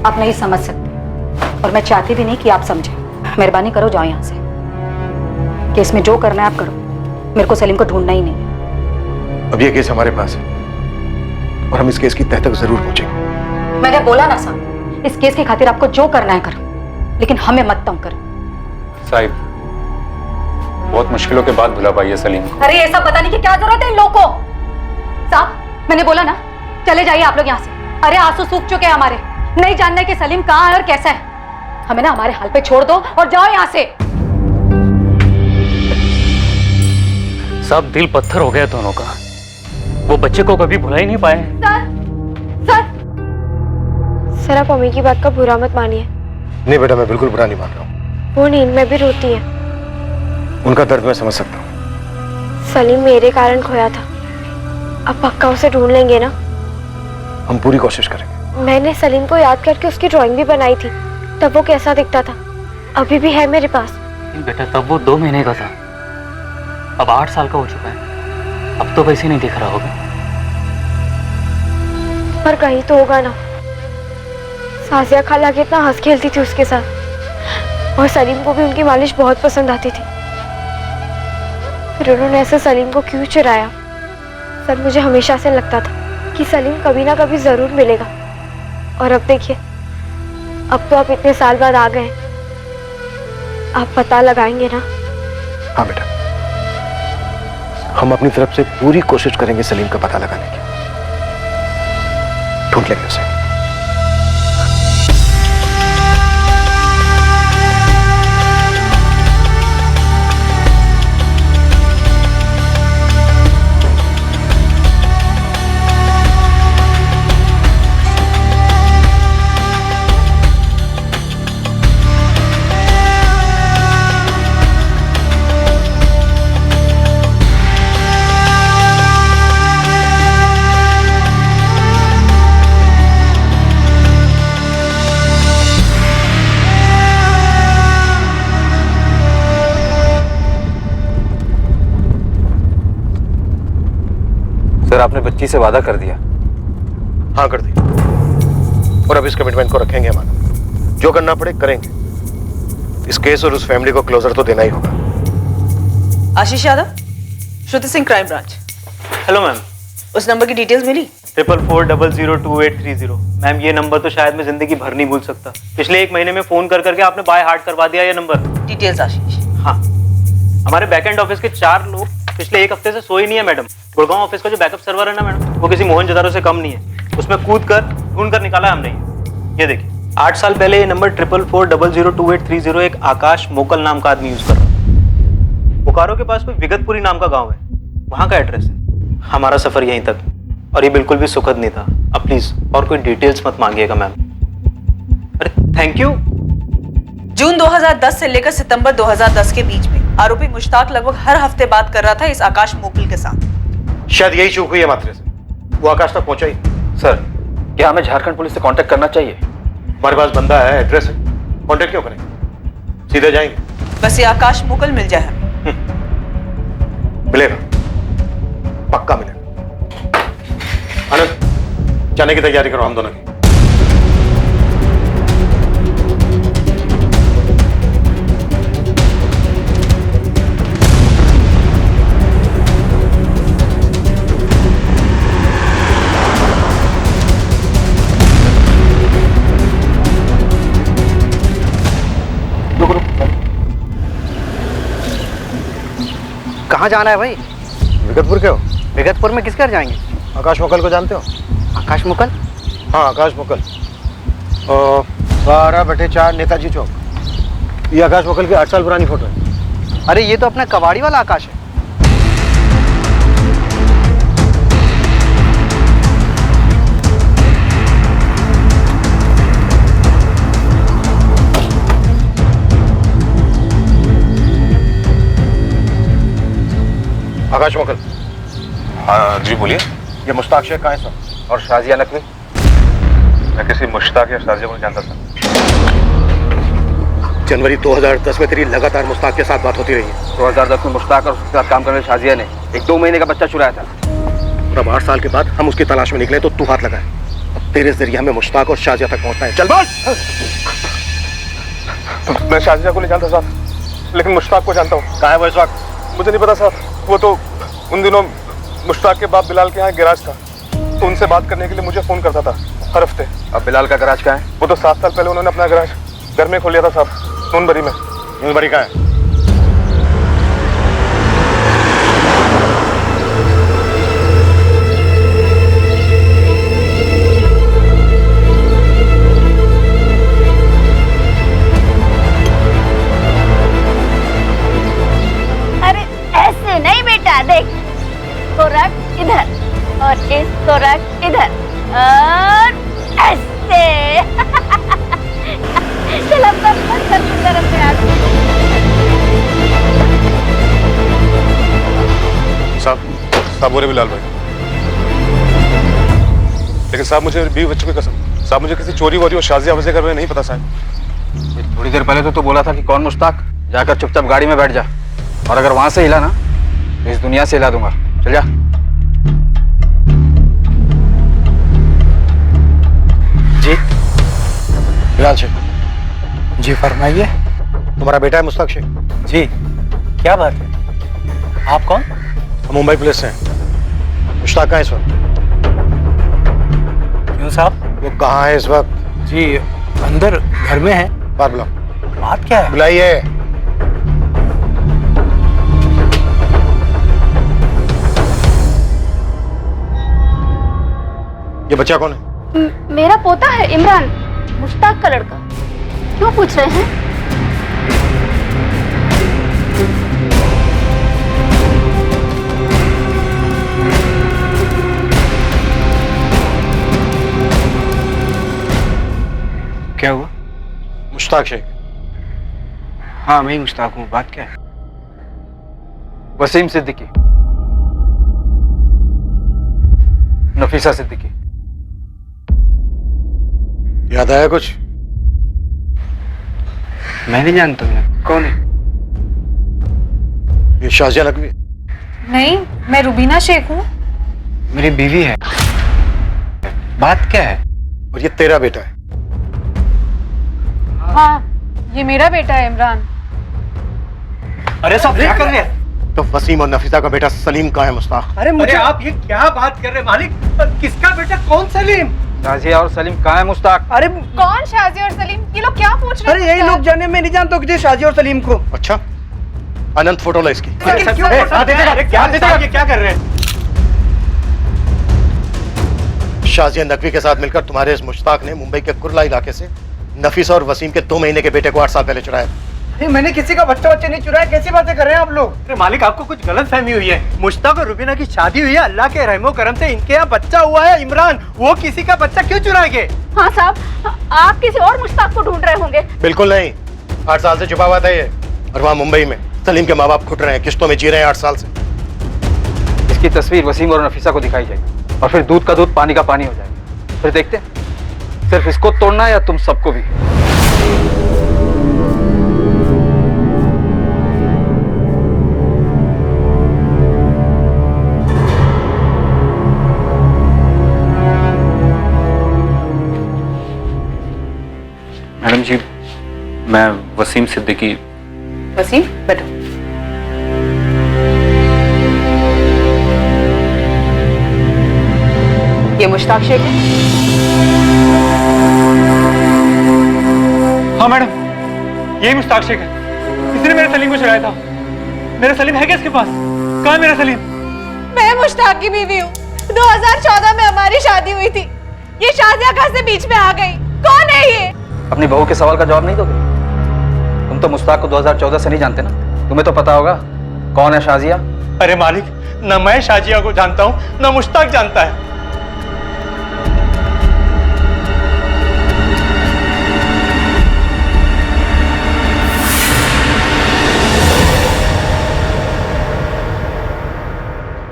Speaker 1: आप नहीं समझ सकते और मैं चाहती भी नहीं कि आप समझें। मेहरबानी करो, जाओ यहाँ से। केस में जो करना है आप करो, मेरे को सलीम को ढूंढना ही नहीं है।
Speaker 8: अब ये केस हमारे पास है और हम इस केस की तह तक जरूर पहुंचेंगे।
Speaker 1: मैंने बोला ना साहब, इस केस की खातिर आपको जो करना है करो, लेकिन हमें मत तंग करो।
Speaker 6: साहिब, बहुत मुश्किलों के बाद बुला पाई है सलीम को।
Speaker 1: अरे ऐसा बताने की क्या जरूरत है इन लोगों को? साहब मैंने बोला ना, चले जाइए आप लोग यहाँ से। अरे आंसू सूख चुके हैं हमारे, नहीं जानने कि सलीम कहाँ है और कैसा है। हमें ना हमारे हाल पे छोड़ दो और जाओ यहाँ से।
Speaker 6: सब दिल पत्थर हो गया दोनों का। वो बच्चे को कभी भुला ही नहीं पाए।
Speaker 3: सर आप मम्मी की बात का बुरा मत मानिए।
Speaker 8: नहीं बेटा, मैं बिल्कुल बुरा नहीं मान रहा हूँ।
Speaker 3: वो नींद में भी रोती है।
Speaker 8: उनका दर्द मैं समझ सकता हूँ।
Speaker 3: सलीम मेरे कारण खोया था, अब पक्का उसे ढूंढ लेंगे ना?
Speaker 8: हम पूरी कोशिश करेंगे।
Speaker 3: मैंने सलीम को याद करके उसकी ड्राइंग भी बनाई थी, तब वो कैसा दिखता था, अभी भी है मेरे पास।
Speaker 6: बेटा तब वो 2 महीने का था, अब 8 साल का हो चुका है। अब तो वैसे नहीं दिख रहा होगा।
Speaker 3: पर कहीं तो होगा ना। साजिया खाला कितना हंस खेलती थी उसके साथ, और सलीम को भी उनकी मालिश बहुत पसंद आती थी। फिर उन्होंने ऐसे सलीम को क्यों चुराया? सर मुझे हमेशा से लगता था कि सलीम कभी ना कभी जरूर मिलेगा, और अब देखिए, अब तो आप इतने साल बाद आ गए, आप पता लगाएंगे ना?
Speaker 8: हाँ बेटा, हम अपनी तरफ से पूरी कोशिश करेंगे सलीम का पता लगाने की। ढूंढ लेंगे उसे।
Speaker 13: सर आपने बच्ची से वादा कर दिया?
Speaker 8: हाँ कर दिया, और अब इस कमिटमेंट को रखेंगे हमारा। जो करना पड़े करेंगे। इस केस और उस फैमिली को क्लोजर तो देना ही होगा।
Speaker 10: Ashish Yadav, Shruti Singh, crime branch.
Speaker 14: Hello ma'am.
Speaker 10: उस नंबर की डिटेल्स मिली?
Speaker 14: 44402830। मैम ये नंबर तो शायद मैं जिंदगी भर नहीं भूल सकता। पिछले 1 महीने में फोन कर करके आपने बाय हार्ट करवा दिया ये नंबर।
Speaker 10: डिटेल्स आशीष।
Speaker 14: हाँ, हमारे बैकएंड ऑफिस के 4 लोग पिछले 1 हफ्ते से सोए नहीं है मैडम। गुड़गांव ऑफिस का जो बैकअप सर्वर है ना मैडम, वो किसी मोहनजोदारो से कम नहीं है। उसमें कूद कर ढूंढ कर निकाला हमने। ये देखिए, 8 साल पहले ये नंबर 44402830 एक आकाश मोकल नाम का आदमी यूज कर रहा है। बोकारो के पास कोई विगतपुरी नाम का गांव है, वहां का एड्रेस है। हमारा सफर यहीं तक, और ये बिल्कुल भी सुखद नहीं था। अब प्लीज और कोई डिटेल्स मत मांगिएगा मैम। अरे थैंक यू।
Speaker 10: जून 2010 से लेकर सितंबर 2010 के बीच में आरोपी मुश्ताक लगभग हर हफ्ते बात कर रहा था इस आकाश मोकल के साथ।
Speaker 8: शायद यही चूक हुई है मात्रे से, वो आकाश तक पहुंचा ही।
Speaker 13: सर क्या हमें झारखंड पुलिस से कांटेक्ट करना चाहिए?
Speaker 8: हमारे पास बंदा है, एड्रेस है, कांटेक्ट क्यों करेंगे? सीधे जाएंगे।
Speaker 10: बस ये आकाश मोकल मिल जाए हमें।
Speaker 8: मिलेगा, पक्का मिलेगा। आनंद, जाने की तैयारी करो हम दोनों की।
Speaker 5: कहाँ जाना है भाई?
Speaker 8: विगतपुर के हो?
Speaker 5: विगतपुर में किस घर जाएंगे?
Speaker 8: आकाश मोकल को जानते हो?
Speaker 5: आकाश मुकल?
Speaker 8: हाँ आकाश मोकल, 12/4 नेताजी चौक। ये आकाश मोकल की 8 साल पुरानी फोटो है।
Speaker 5: अरे ये तो अपना कबाड़ी वाला आकाश है।
Speaker 8: आकाश मोकल।
Speaker 11: हाँ जी बोलिए।
Speaker 8: ये मुश्ताक शेख कहाँ है सर?
Speaker 13: और शाजिया नकवी?
Speaker 11: मैं किसी मुश्ताक या शाजिया को नहीं जानता सर।
Speaker 8: जनवरी 2010 में तेरी लगातार मुश्ताक के साथ बात होती रही है।
Speaker 13: 2010 में मुश्ताक और उसके साथ काम करने वाली शाजिया ने एक 2 महीने का बच्चा चुराया था,
Speaker 8: और अब 8 साल के बाद हम उसकी तलाश में निकले तो तू हाथ लगाए। तेरे जरिए हमें मुश्ताक और शाजिया तक पहुंचना है। चल बोल।
Speaker 15: मैं शाजिया को नहीं जानता साहब, लेकिन मुश्ताक को जानता हूँ।
Speaker 8: कहाँ है वो इस वक्त?
Speaker 15: मुझे नहीं पता साहब, वो तो उन दिनों मुश्ताक के बाप बिलाल के यहाँ गैराज था, तो उनसे बात करने के लिए मुझे फोन करता था हर हफ्ते।
Speaker 13: अब बिलाल का गैराज कहाँ है?
Speaker 15: वो तो 7 साल पहले उन्होंने अपना गैराज घर में खोल लिया था साहब, नूनबरी में।
Speaker 8: नूनबरी कहाँ है?
Speaker 4: नहीं बेटा, देख इसको रख इधर और इसको रख इधर और ऐसे। चल अब बस कर तरफ से
Speaker 15: साहब बोले बिलाल भाई, लेकिन साहब मुझे बीवी बच्चों की कसम, साहब मुझे किसी चोरी वोरी और शाजिया वजह कर नहीं पता साहब।
Speaker 13: थोड़ी देर पहले तो बोला था कि कौन मुश्ताक, जाकर चुपचाप गाड़ी में बैठ जा, और अगर वहां से हिला ना तो इस दुनिया से हिला दूंगा। चल जा।
Speaker 8: जी बिलाल शेख।
Speaker 5: जी फरमाइए।
Speaker 8: तुम्हारा बेटा है मुश्ताक शेख?
Speaker 5: जी, क्या बात है? आप कौन?
Speaker 8: हम मुंबई पुलिस से हैं। मुश्ताक कहाँ है इस वक्त?
Speaker 5: क्यों साहब?
Speaker 8: वो कहाँ है इस वक्त?
Speaker 5: जी अंदर घर में है।
Speaker 8: बाहर बुलाओ।
Speaker 5: बात क्या है?
Speaker 8: बुलाइए। ये बच्चा कौन है?
Speaker 4: मेरा पोता है इमरान, मुश्ताक का लड़का। क्यों पूछ रहे हैं?
Speaker 5: क्या हुआ?
Speaker 8: मुश्ताक शेख।
Speaker 5: हाँ मैं ही मुश्ताक हूँ। बात क्या है?
Speaker 13: वसीम सिद्दीकी, नफीसा सिद्दीकी।
Speaker 8: याद आया कुछ?
Speaker 5: मैं नहीं जानता हूँ। कौन है?
Speaker 8: ये शाजिया नकवी?
Speaker 10: नहीं, मैं रुबीना शेख हूँ।
Speaker 5: मेरी बीवी है। बात क्या है?
Speaker 8: और ये तेरा बेटा है?
Speaker 10: हाँ, ये मेरा बेटा है इमरान।
Speaker 5: अरे साहब क्या कर रहे हैं?
Speaker 8: तो वसीम और नफीसा का बेटा सलीम कहाँ है मुश्ताक?
Speaker 5: अरे मुझे आप ये क्या बात कर रहे हैं मालिक? किसका बेटा? कौन सलीम?
Speaker 13: शाजिया और सलीम कहाँ है मुश्ताक?
Speaker 5: अरे
Speaker 10: कौन शाजिया और सलीम? ये लोग क्या पूछ रहे हैं?
Speaker 5: अरे यही लोग जाने, मैं नहीं जानता हूँ शाजिया और सलीम को।
Speaker 8: अच्छा, अनंत फोटो ला इसकी।
Speaker 5: क्या कर रहे हैं?
Speaker 8: शाजिया नकवी के साथ मिलकर तुम्हारे इस मुश्ताक ने मुंबई के कुर्ला इलाके से नफीसा और वसीम के 2 महीने के बेटे को 8 साल पहले चुराया।
Speaker 5: अरे मैंने किसी का बच्चा नहीं चुराया। कैसी बातें कर रहे हैं आप लोग? अरे मालिक आपको कुछ गलत फहमी हुई है। मुश्ताक और रुबीना की शादी हुई है, अल्लाह के रहमो करम से इनके यहाँ बच्चा हुआ है इमरान। वो किसी का बच्चा क्यों चुराएंगे?
Speaker 4: हाँ साहब, आप किसी और मुश्ताक को ढूंढ रहे होंगे।
Speaker 8: बिल्कुल नहीं, 8 साल से छुपा हुआ था ये। और वहाँ मुंबई में सलीम के माँ बाप घुट रहे हैं, किश्तों में जी रहे हैं 8 साल से।
Speaker 13: इसकी तस्वीर वसीम और नफीसा को दिखाई जाएगी, और फिर दूध का दूध पानी का पानी हो जाएगा। फिर देखते हैं सिर्फ इसको तोड़ना या तुम सबको भी।
Speaker 6: मैडम जी, मैं वसीम सिद्दीकी।
Speaker 10: वसीम बैठो। ये मुश्ताक शेख है?
Speaker 2: हाँ मैडम, यही मुश्ताक शेख है। इसने मेरे सलीम को चुराया था। मेरा सलीम है क्या इसके पास? कहाँ है मेरा सलीम?
Speaker 10: मैं मुश्ताक की बीवी हूँ। 2014 में हमारी शादी हुई थी। ये शाजिया कहाँ से बीच में आ गई? कौन है ये?
Speaker 13: अपनी बहू के सवाल का जवाब नहीं दोगे? तुम तो मुश्ताक को 2014 से नहीं जानते ना, तुम्हें तो पता होगा कौन है शाजिया।
Speaker 2: अरे मालिक, न मैं शाजिया को जानता हूँ न मुश्ताक जानता है।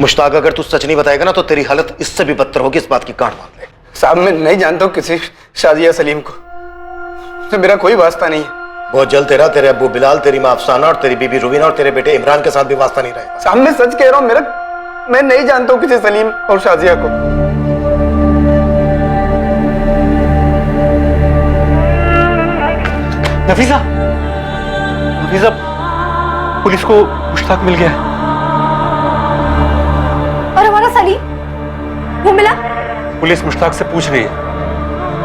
Speaker 8: मुश्ताक, अगर तू सच नहीं बताएगा ना तो तेरी हालत इससे भी बदतर होगी, इस बात की गांठ बांध ले।
Speaker 5: साहब मैं नहीं जानता हूँ किसी शाजिया सलीम को, तो मेरा कोई वास्ता नहीं है।
Speaker 8: बहुत जल्द तेरा, तेरे अब्बू बिलाल, तेरी माँ अफसाना और तेरी बीबी रुबीना और तेरे बेटे इमरान के साथ भी वास्ता नहीं रहेगा।
Speaker 5: साहब मैं सच कह रहा हूँ, मैं नहीं जानता हूँ किसी सलीम और शाजिया को।
Speaker 2: नफीसा, नफीसा, पुलिस को मुश्ताक मिल गया है।
Speaker 1: और हमारा सलीम, वो मिला?
Speaker 2: पुलिस मुश्ताक से पूछ रही है।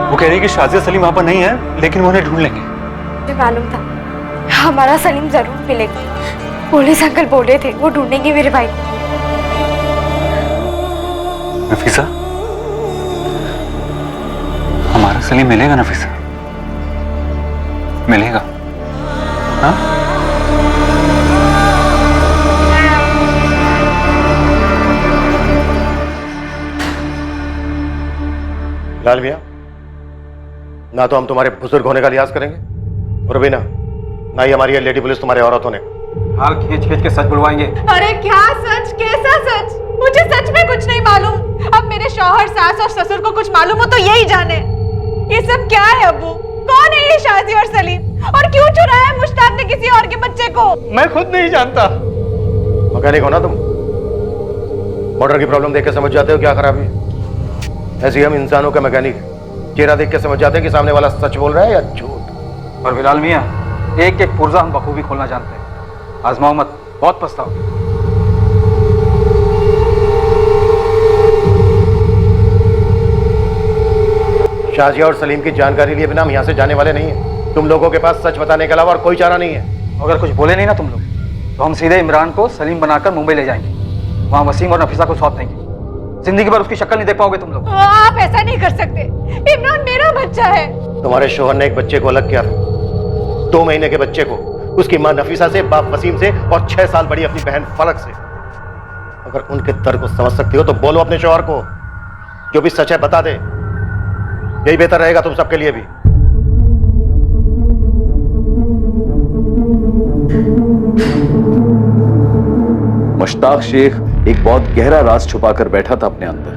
Speaker 2: वो कह रही है कि शाजिया सलीम वहां पर नहीं है, लेकिन वो उन्हें ढूंढ लेंगे।
Speaker 3: मुझे मालूम था हमारा सलीम जरूर मिलेगा। पुलिस अंकल बोले थे वो ढूंढेंगे मेरे भाई को।
Speaker 2: नफीसा, हमारा सलीम मिलेगा नफीसा, मिलेगा। हाँ?
Speaker 8: लाल मियां, ना तो हम तुम्हारे बुजुर्ग होने का लिहाज करेंगे और अभी ना ही हमारी ये लेडी पुलिस तुम्हारे औरत होने का।
Speaker 13: हाल खींच खींच के सच बुलवाएंगे।
Speaker 1: अरे क्या सच, कैसा सच? मुझे सच में कुछ नहीं मालूम। अब मेरे शौहर, सास और ससुर को कुछ मालूम हो तो यही जाने। ये सब क्या है अब्बू? कौन है ये शाजी और सलीम? और क्यों चुराया है मुश्ताक ने किसी और के बच्चे को?
Speaker 5: मैं खुद नहीं जानता।
Speaker 8: मैकेनिक हो ना तुम? मोटर की प्रॉब्लम देख के समझ जाते हो क्या खराबी है। ऐसे ही हम इंसानों का मैकेनिक है, चेहरा देख के समझ जाते हैं कि सामने वाला सच बोल रहा है या झूठ।
Speaker 13: और बिलाल मियां, एक एक पुर्जा हम बखूबी खोलना जानते हैं। आजमाओ मत, बहुत पछताओ।
Speaker 8: शाजिया और सलीम की जानकारी लिए बिना हम यहाँ से जाने वाले नहीं हैं। तुम लोगों के पास सच बताने के अलावा और कोई चारा नहीं है।
Speaker 13: अगर कुछ बोले नहीं ना तुम लोग, तो हम सीधे इमरान को सलीम बनाकर मुंबई ले जाएंगे। वहाँ वसीम और नफीसा को सौंप देंगे। जिंदगी भर उसकी शक्ल नहीं देख पाओगे तुम लोग।
Speaker 1: आप ऐसा नहीं कर सकते। इमरान मेरा बच्चा है।
Speaker 8: तुम्हारे शोहर ने एक बच्चे को अलग किया था, 2 महीने के बच्चे को, उसकी माँ नफीसा से, बाप वसीम से और 6 साल बड़ी अपनी बहन फलक से। अगर उनके दर्द को समझ सकती हो तो बोलो अपने शोहर को, जो भी सच है बता दे। यही बेहतर रहेगा तुम सबके लिए भी।
Speaker 7: मुश्ताक शेख एक बहुत गहरा राज छुपाकर बैठा था अपने अंदर।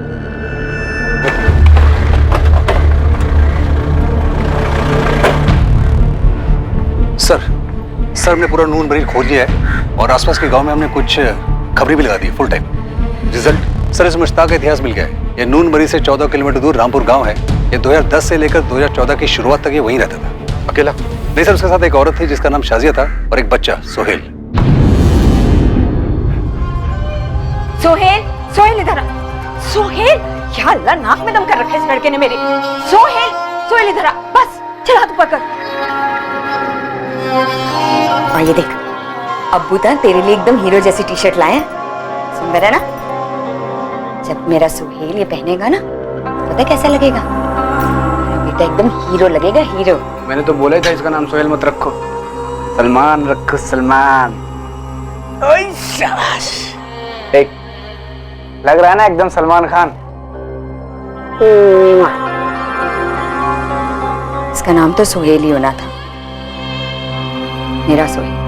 Speaker 16: सर हमने पूरा नून मरीज खोज लिया है और आसपास के गांव में हमने कुछ खबरें भी लगा दी फुल टाइम। रिजल्ट सर इस मुश्ताक का इतिहास मिल गया है। ये नून मरीज से 14 किलोमीटर दूर रामपुर गांव है। ये 2010 से लेकर 2014 की शुरुआत तक ये वहीं रहता था।
Speaker 8: अकेला?
Speaker 16: नहीं सर, उसके साथ एक औरत थी जिसका नाम शाजिया था और एक बच्चा सोहेल।
Speaker 1: सोहेल, सोहेल इधर आ। सोहेल, क्या अल्लाह, नाक में दम कर रखा है इस लड़के ने मेरे। सोहेल, सोहेल इधर आ, बस चला तू पकड़। और ये देख, अब्बू तो तेरे लिए एकदम हीरो जैसी टी शर्ट लाए हैं। सुंदर है ना? जब मेरा सोहेल ये पहनेगा ना, पता कैसा लगेगा? मेरा बेटा एकदम हीरो लगेगा, हीरो।
Speaker 13: मैंने तो बोला ही था इसका नाम सोहेल मत रखो, सलमान रखो, सलमान। ओए शाबाश, देख लग रहा है ना एकदम सलमान खान।
Speaker 1: इसका नाम तो सोहेल ही होना था, मेरा सोहेल।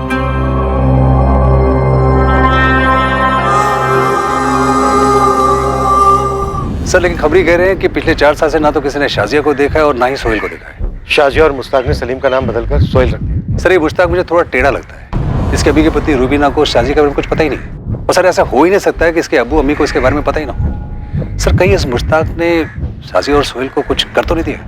Speaker 16: सर लेकिन खबरी कह रहे हैं कि पिछले 4 साल से ना तो किसी ने शाजिया को देखा है और ना ही सोहेल को देखा है।
Speaker 8: शाजिया और मुश्ताक ने सलीम का नाम बदलकर सोहेल रख दिया।
Speaker 16: सर ये मुश्ताक मुझे थोड़ा टेढ़ा लगता है। इसके अभी की पत्नी रूबीना को शाजिया के बारे में कुछ पता ही नहीं। और सर ऐसा हो ही नहीं सकता है कि इसके अब्बू अम्मी को इसके बारे में पता ही ना हो। सर कहीं इस मुश्ताक ने शाजिया और सोहेल को कुछ कर तो नहीं दिया?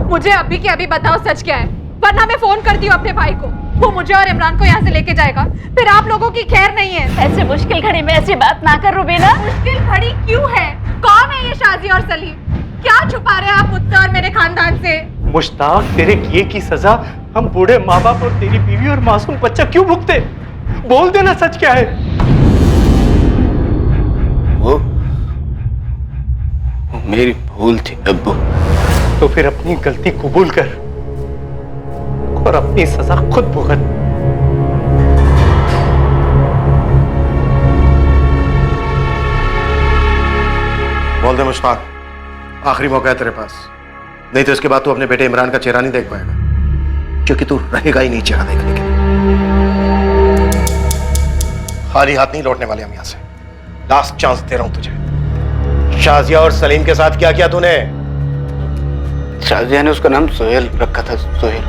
Speaker 1: मुझे अभी के अभी बताओ सच क्या है, वरना मैं फोन करती हूँ अपने भाई को। वो मुझे और इमरान को यहाँ से लेके जाएगा, फिर आप लोगों की खैर नहीं है। ऐसे मुश्किल घड़ी में ऐसी बात ना कर रुबीना। मुश्किल घड़ी क्यों है? कौन है ये शाजी और सलीम? क्या छुपा रहे हैं आप मुझसे और मेरे खानदान से?
Speaker 5: मुश्ताक, तेरे किए की सजा हम बूढ़े माँ बाप और तेरी बीवी और मासूम बच्चा क्यों भुगते? बोल देना सच क्या है।
Speaker 8: वो मेरी भूल थी अब्बू।
Speaker 5: तो फिर अपनी गलती कबूल कर और अपनी सजा खुद भुगत।
Speaker 8: बोल दे मुश्ताक, आखिरी मौका है तेरे पास, नहीं तो इसके बाद तू अपने बेटे इमरान का चेहरा नहीं देख पाएगा, क्योंकि तू रहेगा ही नहीं चेहरा देखने के लिए। खाली हाथ नहीं लौटने वाले हम यहां से। लास्ट चांस दे रहा हूं तुझे। शाजिया और सलीम के साथ क्या किया तूने?
Speaker 13: शाजिया ने उसका नाम सोहेल रखा था, सोहेल।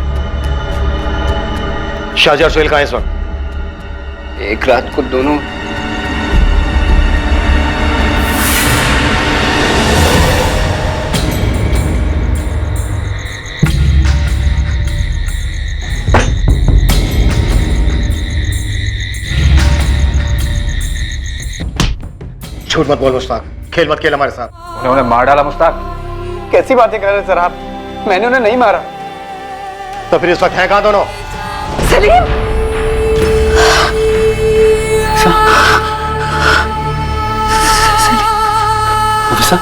Speaker 8: शाजिया और सोहेल कहां है इस वक्त?
Speaker 13: एक रात को दोनों
Speaker 8: झूठ मत बोल मुश्ताक, खेल मत खेल हमारे साथ।
Speaker 13: उन्होंने मार डाला मुश्ताक? कैसी बातें कर रहे हैं सर आप? मैंने उन्हें नहीं मारा।
Speaker 8: तो फिर इस वक्त हैं कहां दोनों?
Speaker 3: सलीम!
Speaker 2: नफीसा,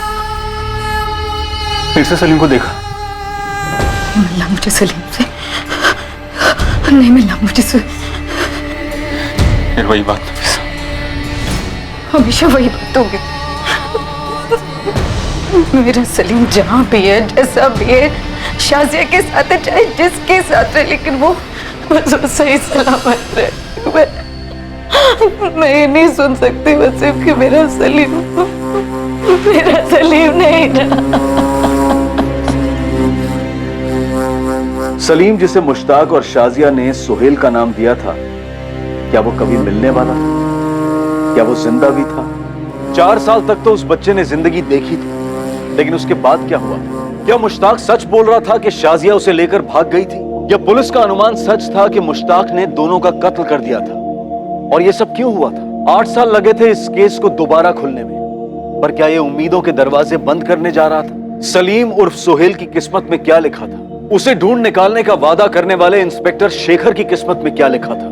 Speaker 2: फिर से सलीम को देखा?
Speaker 1: मिलना मुझे सलीम से, नहीं मिलना मुझे से।
Speaker 2: फिर वही बात नफीसा,
Speaker 1: हमेशा वही बात होगी। मेरा सलीम जहाँ भी है, जैसा भी है, शाजिया के साथ है, चाहे जिसके साथ है, लेकिन वो सही सलामत रहे। मैं ये नहीं सुन सकती वसीम कि मेरा सलीम नहीं रहा।
Speaker 7: सलीम जिसे मुश्ताक और शाजिया ने सुहेल का नाम दिया था, क्या वो कभी मिलने वाला था? क्या वो जिंदा भी था? 4 साल तक तो उस बच्चे ने जिंदगी देखी थी, लेकिन उसके बाद क्या हुआ? क्या मुश्ताक सच बोल रहा था कि शाजिया उसे लेकर भाग गई थी, या पुलिस का अनुमान सच था कि मुश्ताक ने दोनों का कत्ल कर दिया था? और ये सब क्यों हुआ था? 8 साल लगे थे इस केस को दोबारा खुलने में, पर क्या ये उम्मीदों के दरवाजे बंद करने जा रहा था? सलीम उर्फ सुहेल की किस्मत में क्या लिखा था? उसे ढूंढ निकालने का वादा करने वाले इंस्पेक्टर शेखर की किस्मत में क्या लिखा था?